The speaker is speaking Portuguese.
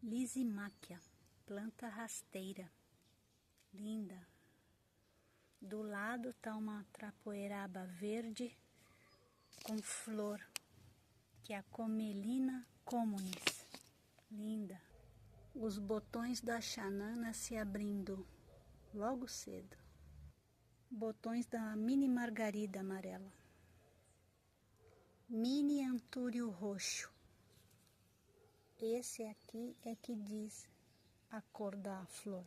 Lysimáquia, planta rasteira, linda. Do lado tá uma trapoeraba verde com flor, que é a Comelina communis, linda. Os botões da xanana se abrindo logo cedo. Botões da mini margarida amarela. Mini antúrio roxo. Esse aqui é que diz a cor da flor.